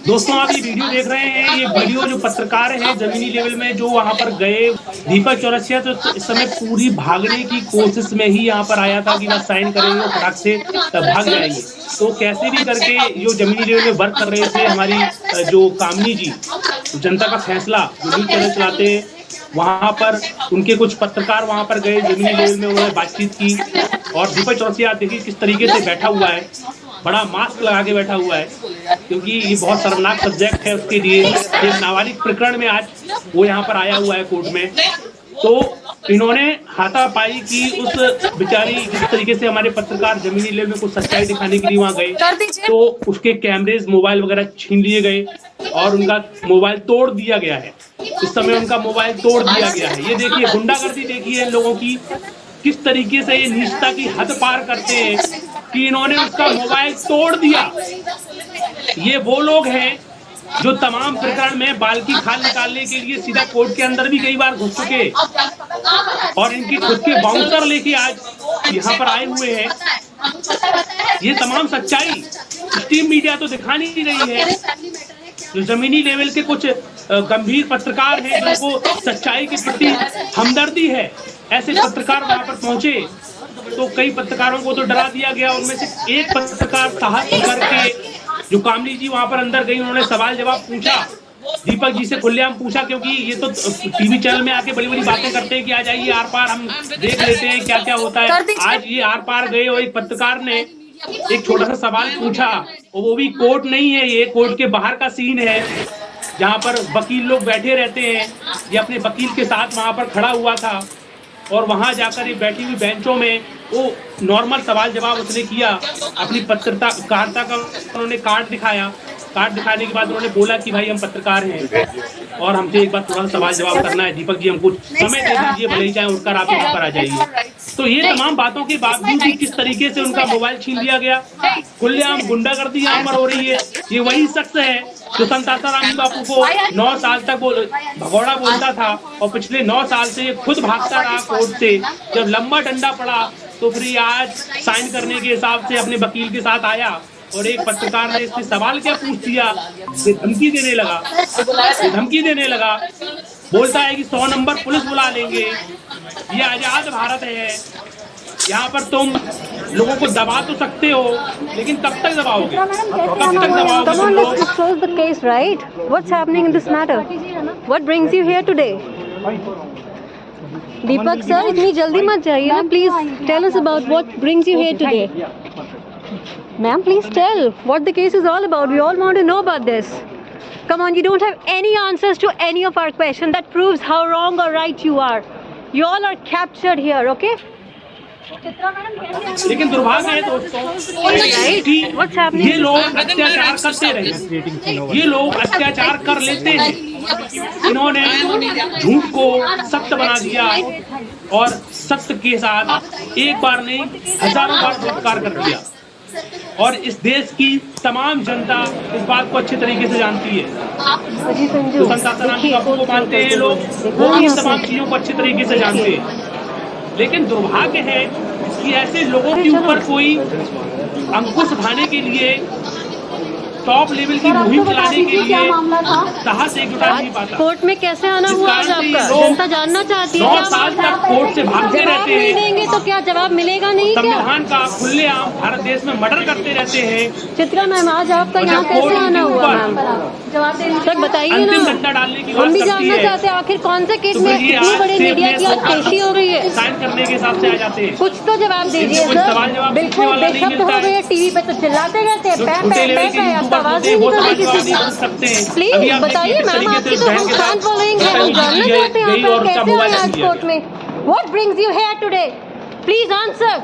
दोस्तों आप ये वीडियो देख रहे हैं, ये वीडियो जो पत्रकार है जमीनी लेवल में जो वहां पर गए दीपक चौरसिया, तो इस समय पूरी भागने की कोशिश में ही यहाँ पर आया था कि बस साइन करेंगे और फटाक से भाग जाएंगे। तो कैसे भी करके जो जमीनी लेवल में वर्क कर रहे थे हमारी जो कामनी जी, जनता का फैसला जो न्यूज चैनल चलाते हैं, वहां पर उनके कुछ पत्रकार वहां पर गए जमीनी लेवल में, उन्होंने बातचीत की। और दीपक चौरसिया देखिए किस तरीके से बैठा हुआ है, बड़ा मास्क लगा के बैठा हुआ है, क्योंकि ये बहुत शर्मनाक सब्जेक्ट है उसके लिए। एक नाबालिग प्रकरण में आज वो यहाँ पर आया हुआ है कोर्ट में। तो इन्होंने हाथापाई की उस बेचारी, जिस तरीके से हमारे पत्रकार जमीनी लेवल में कुछ सच्चाई दिखाने के लिए वहां गए, तो उसके कैमरेज मोबाइल वगैरह छीन लिए गए और उनका मोबाइल तोड़ दिया गया है। इस समय उनका मोबाइल तोड़ दिया गया है। ये देखिए गुंडागर्दी देखिए इन लोगों की, किस तरीके से ये नीचता की हद पार करते हैं कि इन्होंने उसका मोबाइल तोड़ दिया। ये वो लोग हैं जो तमाम प्रकरण में बाल की खाल निकालने के लिए सीधा कोर्ट के अंदर भी कई बार घुस चुके और इनकी खुद के बाउंसर लेके आज यहाँ पर आए हुए हैं। ये तमाम सच्चाई स्ट्रीम मीडिया तो दिखा नहीं रही है। जो जमीनी लेवल के कुछ गंभीर पत्रकार हैं जिनको सच्चाई के प्रति हमदर्दी है, ऐसे पत्रकार वहां पर पहुंचे तो कई पत्रकारों को तो डरा दिया गया। उनमें से एक पत्रकार साहस करके जो कामनी जी वहां पर अंदर गई, उन्होंने सवाल जवाब पूछा, दीपक जी से खुलेआम पूछा, क्योंकि ये तो टीवी चैनल में आके बड़ी बड़ी बातें करते हैं कि आ जाइए आर पार, हम देख लेते हैं क्या क्या होता है। आज ये आर पार गए और एक पत्रकार ने एक छोटा सा सवाल पूछा, और वो भी कोर्ट नहीं है, ये कोर्ट के बाहर का सीन है जहाँ पर वकील लोग बैठे रहते हैं। ये अपने वकील के साथ वहां पर खड़ा हुआ था और वहां जाकर ये बैठी हुई बेंचों में वो नॉर्मल सवाल जवाब उसने किया। अपनी पत्रकारिता का उन्होंने कार्ड दिखाया। कार्ड दिखाने के बाद उन्होंने बोला कि भाई हम पत्रकार हैं और हमसे एक बार थोड़ा सवाल जवाब करना है, दीपक जी हमको समय दे दीजिए, भले ही चाहे उठकर आप यहाँ पर आ जाइए। तो ये तमाम बातों के बावजूद भी किस तरीके से उनका मोबाइल छीन लिया गया, खुलेआम गुंडागर्दी यहाँ पर हो रही है। ये वही शख्स है जो संत आसाराम बापू को 9 साल तक भगौड़ा बोलता था और पिछले 9 साल से खुद भागता रहा कोर्ट से। जब लंबा डंडा पड़ा तो फिर आज साइन करने के हिसाब से अपने वकील के साथ आया और एक पत्रकार ने इससे सवाल क्या पूछ दिया, ये धमकी देने लगा, बोलता है कि 100 नंबर पुलिस बुला लेंगे, ये आजाद भारत है, यहाँ पर तुम लोगों को दबा तो सकते हो लेकिन कब तक दबाओगे, Come on, let's disclose the case, right? What's happening in this matter? What brings you here today? Deepak sir, इतनी जल्दी मत जाइए ना, please tell us about what brings you here today. Ma'am, please tell what the case is all about. We all want to know about this. Come on, you don't have any answers to any of our questions. That proves how wrong or right you are. You all are captured here, okay? लेकिन दुर्भाग्य है दोस्तों, ये लोग अत्याचार करते रहे, ये लोग अत्याचार कर लेते हैं। इन्होंने झूठ को सत्य बना दिया और सत्य के साथ एक बार नहीं हजारों बार बलात्कार कर दिया। और इस देश की तमाम जनता इस बात को अच्छे तरीके से जानती है। जो संत आसाराम बापू को मानते हैं लोग, वो भी इन तमाम चीजों को अच्छे तरीके से जानते हैं। लेकिन दुर्भाग्य है कि ऐसे लोगों के ऊपर कोई अंकुश उठाने के लिए, टॉप लेवल की मुहिम चलाने के लिए साहस एक जुटा नहीं पाता। कोर्ट में कैसे आना हुआ आज आपका? जनता जानना चाहती है। 9 साल तक कोर्ट से भागते रहते हैं, देंगे तो क्या जवाब मिलेगा नहीं? संविधान का खुलेआम भारत देश में मर्डर करते रहते हैं। चित्रा मैम, आज आपका यहाँ कैसे आना हुआ मैम? सर बताइए ना, डंडा डालने की हम भी जानना चाहते हैं आखिर कौन से केस में इतनी बड़ी मीडिया की आज पेशी हो रही है। साइन करने के हिसाब से आ जाते हैं, कुछ तो जवाब दीजिए सर। बिल्कुल बेशक हो गए, टीवी पे तो चिल्लाते रहते हैं, आवाज नहीं निकल रही किसी की। प्लीज बताइए मैम, आपकी तो हम कान फॉलोइंग है, हम जानना चाहते हैं आप कैसे आए आज कोर्ट में। What brings you here today? Please answer.